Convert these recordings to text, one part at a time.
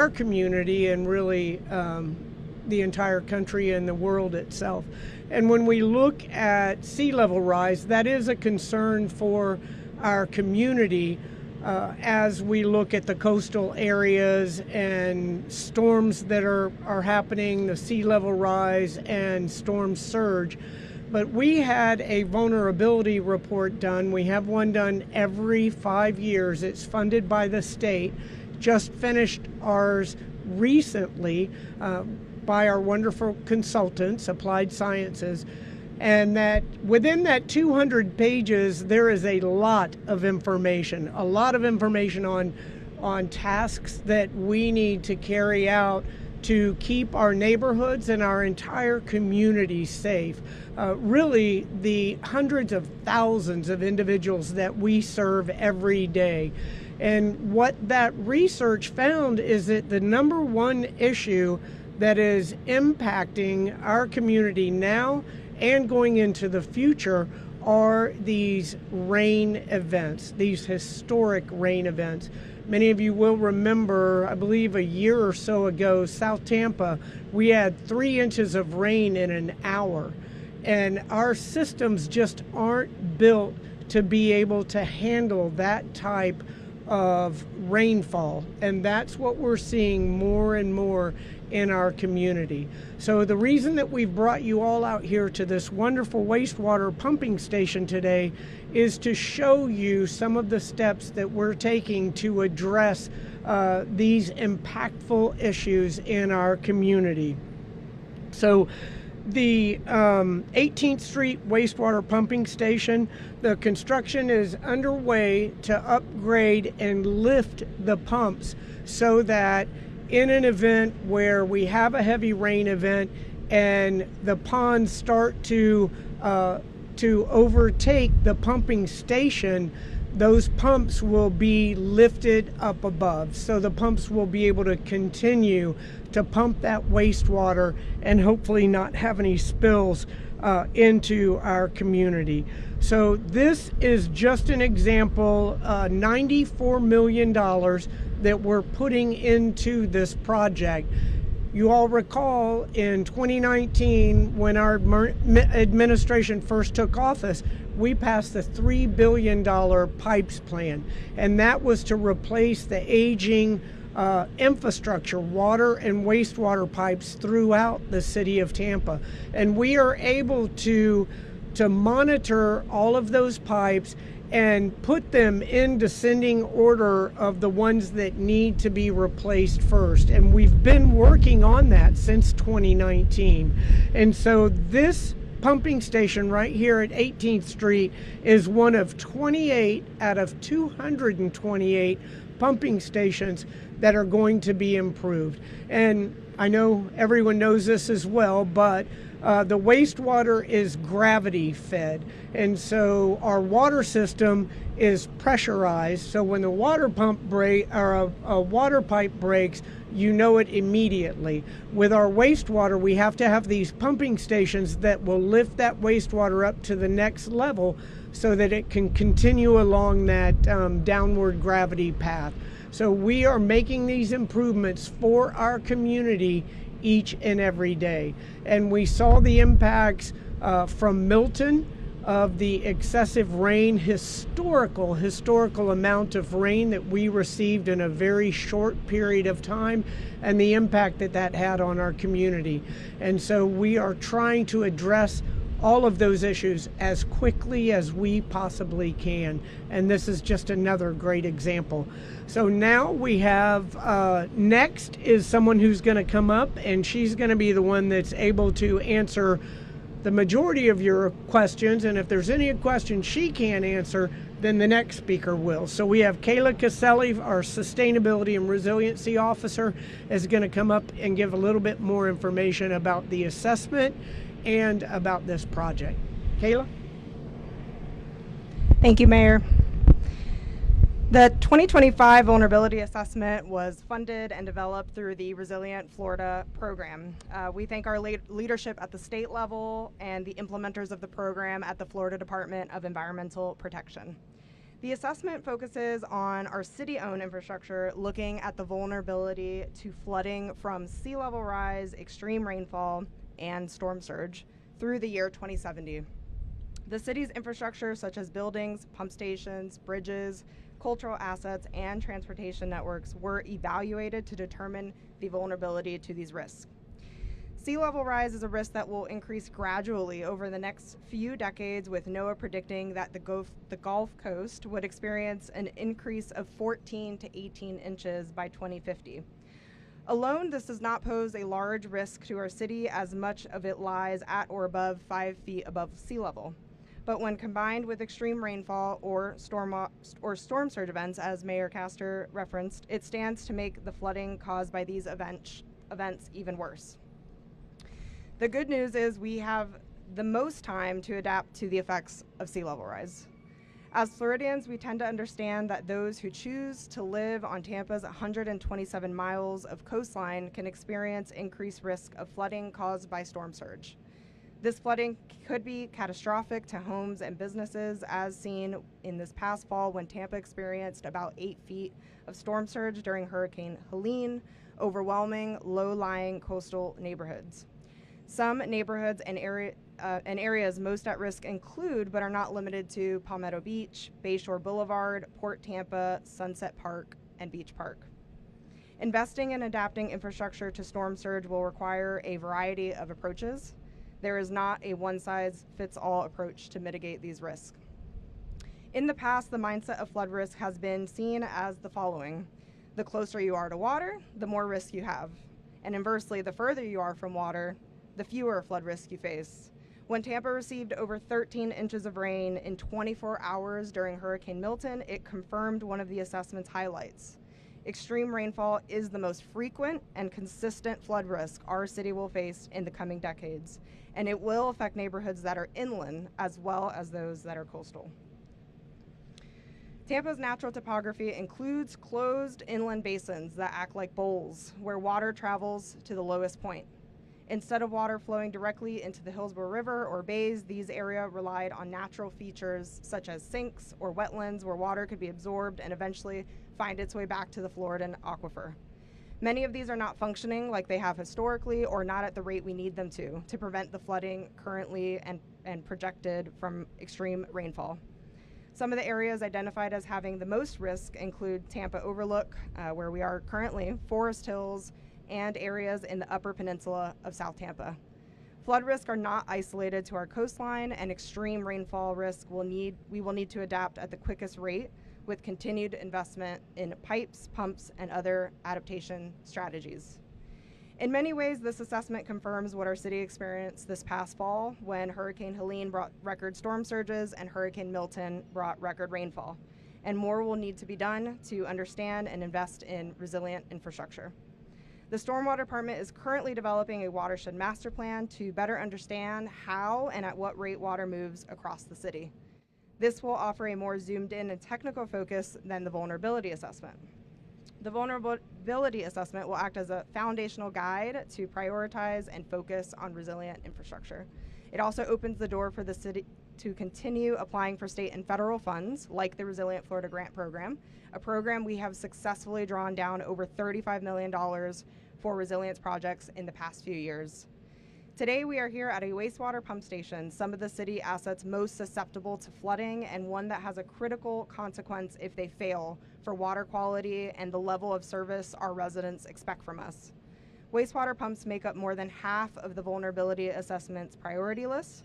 our community and really the entire country and the world itself. And when we look at sea level rise, that is a concern for our community as we look at the coastal areas and storms that are happening, the sea level rise and storm surge. But we had a vulnerability report done. We have one done every 5 years. It's funded by the state. Just finished ours recently by our wonderful consultants, Applied Sciences. And that within that 200 pages, there is a lot of information on tasks that we need to carry out to keep our neighborhoods and our entire community safe. Really, the hundreds of thousands of individuals that we serve every day. And what that research found is that the number one issue that is impacting our community now and going into the future are these rain events, these historic rain events. Many of you will remember, I believe a year or so ago, South Tampa, we had 3 inches of rain in an hour. And our systems just aren't built to be able to handle that type of rainfall. And that's what we're seeing more and more in our community. So the reason that we've brought you all out here to this wonderful wastewater pumping station today is to show you some of the steps that we're taking to address these impactful issues in our community. So the 18th Street wastewater pumping station, the construction is underway to upgrade and lift the pumps so that in an event where we have a heavy rain event and the ponds start to overtake the pumping station, those pumps will be lifted up above. So the pumps will be able to continue to pump that wastewater and hopefully not have any spills into our community. So this is just an example, $94 million that we're putting into this project. You all recall in 2019, when our administration first took office, we passed the $3 billion pipes plan, and that was to replace the aging infrastructure, water and wastewater pipes throughout the city of Tampa. And we are able to monitor all of those pipes and put them in descending order of the ones that need to be replaced first. And we've been working on that since 2019. And so this pumping station right here at 18th Street is one of 28 out of 228 pumping stations that are going to be improved. And I know everyone knows this as well, but the wastewater is gravity fed, and so our water system is pressurized. So when the water pump a water pipe breaks, you know it immediately. With our wastewater, we have to have these pumping stations that will lift that wastewater up to the next level so that it can continue along that downward gravity path. So we are making these improvements for our community each and every day. And we saw the impacts from Milton of the excessive rain, historical amount of rain that we received in a very short period of time, and the impact that that had on our community. And so we are trying to address all of those issues as quickly as we possibly can. And this is just another great example. So now we have, next is someone who's gonna come up, and she's gonna be the one that's able to answer the majority of your questions. And if there's any questions she can't answer, then the next speaker will. So we have Kayla Caselli, our Sustainability and Resiliency Officer, is gonna come up and give a little bit more information about the assessment and about this project. Kayla? Thank you, Mayor. The 2025 Vulnerability Assessment was funded and developed through the Resilient Florida program. We thank our leadership at the state level and the implementers of the program at the Florida Department of Environmental Protection. The assessment focuses on our city-owned infrastructure, looking at the vulnerability to flooding from sea level rise, extreme rainfall, and storm surge through the year 2070. The city's infrastructure, such as buildings, pump stations, bridges, cultural assets, and transportation networks, were evaluated to determine the vulnerability to these risks. Sea level rise is a risk that will increase gradually over the next few decades, with NOAA predicting that the Gulf Coast would experience an increase of 14 to 18 inches by 2050. Alone, this does not pose a large risk to our city, as much of it lies at or above 5 feet above sea level. But when combined with extreme rainfall or storm surge events, as Mayor Castor referenced, it stands to make the flooding caused by these events even worse. The good news is we have the most time to adapt to the effects of sea level rise. As Floridians, we tend to understand that those who choose to live on Tampa's 127 miles of coastline can experience increased risk of flooding caused by storm surge. This flooding could be catastrophic to homes and businesses, as seen in this past fall when Tampa experienced about 8 feet of storm surge during Hurricane Helene, overwhelming low-lying coastal neighborhoods. Some neighborhoods and areas most at risk include, but are not limited to, Palmetto Beach, Bayshore Boulevard, Port Tampa, Sunset Park, and Beach Park. Investing and adapting infrastructure to storm surge will require a variety of approaches. There is not a one-size-fits-all approach to mitigate these risks. In the past, the mindset of flood risk has been seen as the following: the closer you are to water, the more risk you have. And inversely, the further you are from water, the fewer flood risk you face. When Tampa received over 13 inches of rain in 24 hours during Hurricane Milton, it confirmed one of the assessment's highlights. Extreme rainfall is the most frequent and consistent flood risk our city will face in the coming decades, and it will affect neighborhoods that are inland as well as those that are coastal. Tampa's natural topography includes closed inland basins that act like bowls, where water travels to the lowest point. Instead of water flowing directly into the Hillsborough River or bays, these areas relied on natural features such as sinks or wetlands, where water could be absorbed and eventually find its way back to the Floridan aquifer. Many of these are not functioning like they have historically, or not at the rate we need them to prevent the flooding currently and projected from extreme rainfall. Some of the areas identified as having the most risk include Tampa Overlook, where we are currently, Forest Hills, and areas in the Upper Peninsula of South Tampa. Flood risks are not isolated to our coastline, and extreme rainfall risk we will need to adapt at the quickest rate, with continued investment in pipes, pumps, and other adaptation strategies. In many ways, this assessment confirms what our city experienced this past fall when Hurricane Helene brought record storm surges and Hurricane Milton brought record rainfall. And more will need to be done to understand and invest in resilient infrastructure. The Stormwater Department is currently developing a watershed master plan to better understand how and at what rate water moves across the city. This will offer a more zoomed in and technical focus than the vulnerability assessment. The vulnerability assessment will act as a foundational guide to prioritize and focus on resilient infrastructure. It also opens the door for the city to continue applying for state and federal funds, like the Resilient Florida Grant Program, a program we have successfully drawn down over $35 million for resilience projects in the past few years. Today, we are here at a wastewater pump station, some of the city assets most susceptible to flooding, and one that has a critical consequence if they fail for water quality and the level of service our residents expect from us. Wastewater pumps make up more than half of the vulnerability assessment's priority list.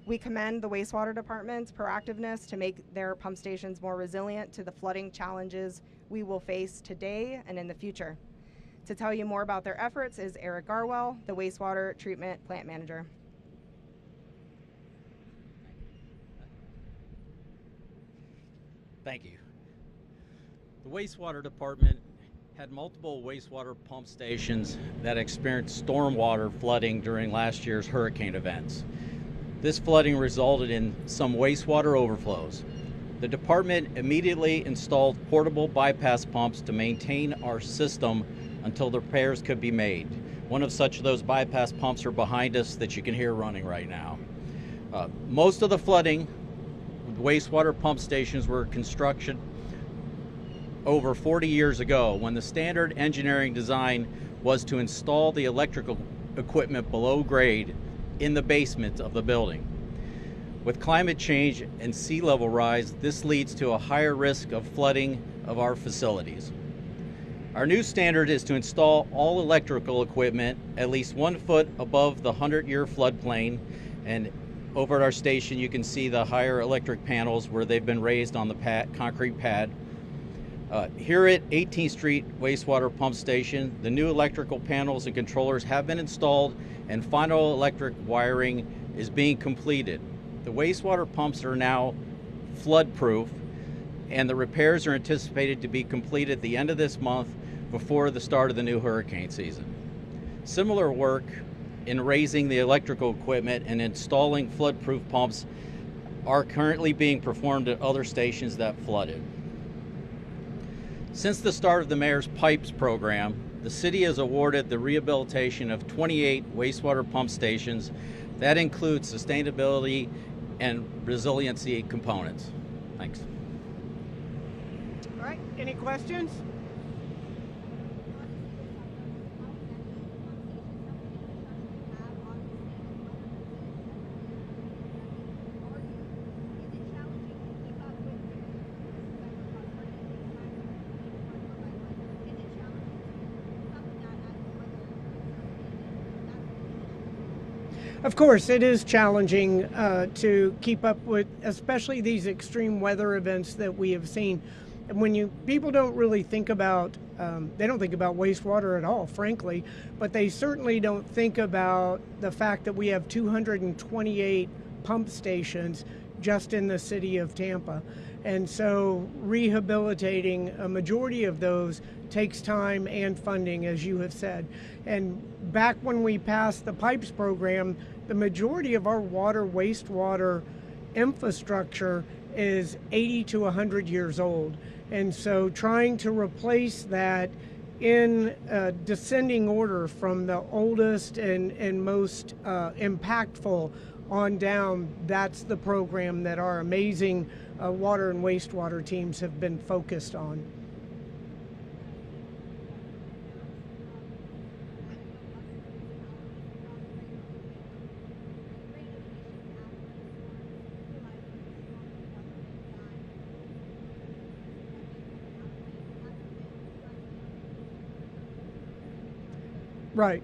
We commend the Wastewater Department's proactiveness to make their pump stations more resilient to the flooding challenges we will face today and in the future. To tell you more about their efforts is Eric Garwell, the Wastewater Treatment Plant Manager. Thank you. The Wastewater Department had multiple wastewater pump stations that experienced stormwater flooding during last year's hurricane events. This flooding resulted in some wastewater overflows. The department immediately installed portable bypass pumps to maintain our system until the repairs could be made. One of those bypass pumps are behind us that you can hear running right now. Most of the flooding wastewater pump stations were constructed over 40 years ago, when the standard engineering design was to install the electrical equipment below grade in the basement of the building. With climate change and sea level rise, this leads to a higher risk of flooding of our facilities. Our new standard is to install all electrical equipment at least 1 foot above the 100-year floodplain, and over at our station you can see the higher electric panels where they've been raised on the concrete pad. Here at 18th Street Wastewater Pump Station, the new electrical panels and controllers have been installed and final electric wiring is being completed. The wastewater pumps are now flood proof, and the repairs are anticipated to be completed at the end of this month before the start of the new hurricane season. Similar work in raising the electrical equipment and installing flood-proof pumps are currently being performed at other stations that flooded. Since the start of the Mayor's Pipes program, the city has awarded the rehabilitation of 28 wastewater pump stations. That includes sustainability and resiliency components. Thanks. All right, any questions? Of course, it is challenging to keep up with, especially these extreme weather events that we have seen. And when people don't really think about, they don't think about wastewater at all, frankly, but they certainly don't think about the fact that we have 228 pump stations just in the city of Tampa. And so rehabilitating a majority of those takes time and funding, as you have said. And back when we passed the Pipes program, the majority of our wastewater infrastructure is 80 to 100 years old. And so trying to replace that in descending order from the oldest and most impactful on down, that's the program that our amazing water and wastewater teams have been focused on. Right.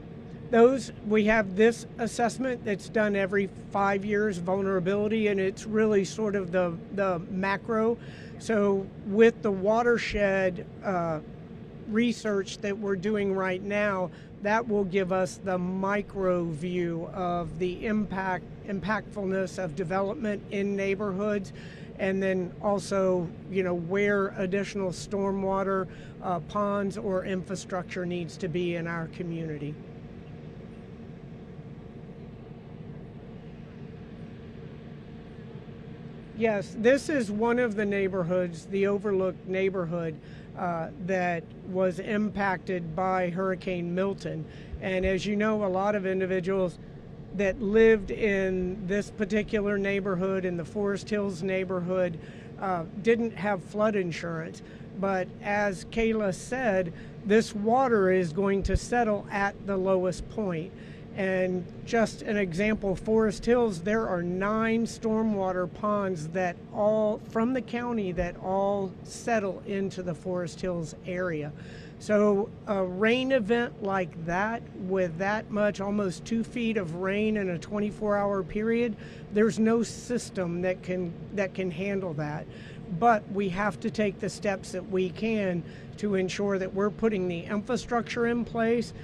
We have this assessment that's done every 5 years, vulnerability, and it's really sort of the macro. So with the watershed research that we're doing right now, that will give us the micro view of the impactfulness of development in neighborhoods, and then also, where additional stormwater ponds or infrastructure needs to be in our community. Yes, this is one of the neighborhoods, the overlooked neighborhood, that was impacted by Hurricane Milton. And as you know, a lot of individuals that lived in this particular neighborhood, in the Forest Hills neighborhood, didn't have flood insurance. But as Kayla said, this water is going to settle at the lowest point. And just an example, Forest Hills, there are 9 stormwater ponds that all from the county that all settle into the Forest Hills area. So a rain event like that, with that much, almost 2 feet of rain in a 24-hour period, there's no system that can handle that. But we have to take the steps that we can to ensure that we're putting the infrastructure in place,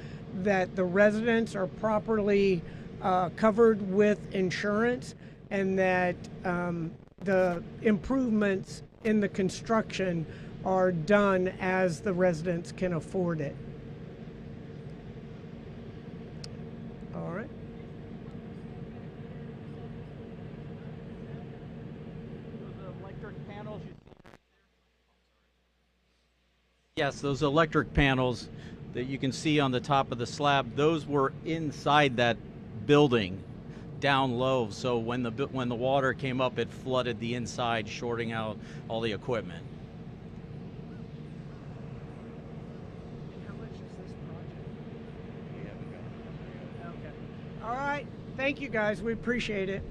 that the residents are properly covered with insurance, and that the improvements in the construction are done as the residents can afford it. All right. Those electric panels you see right there? Yes, those electric panels that you can see on the top of the slab, those were inside that building down low, so when the water came up, it flooded the inside, shorting out all the equipment. And how much is this project? Okay. All right. Thank you, guys. We appreciate it.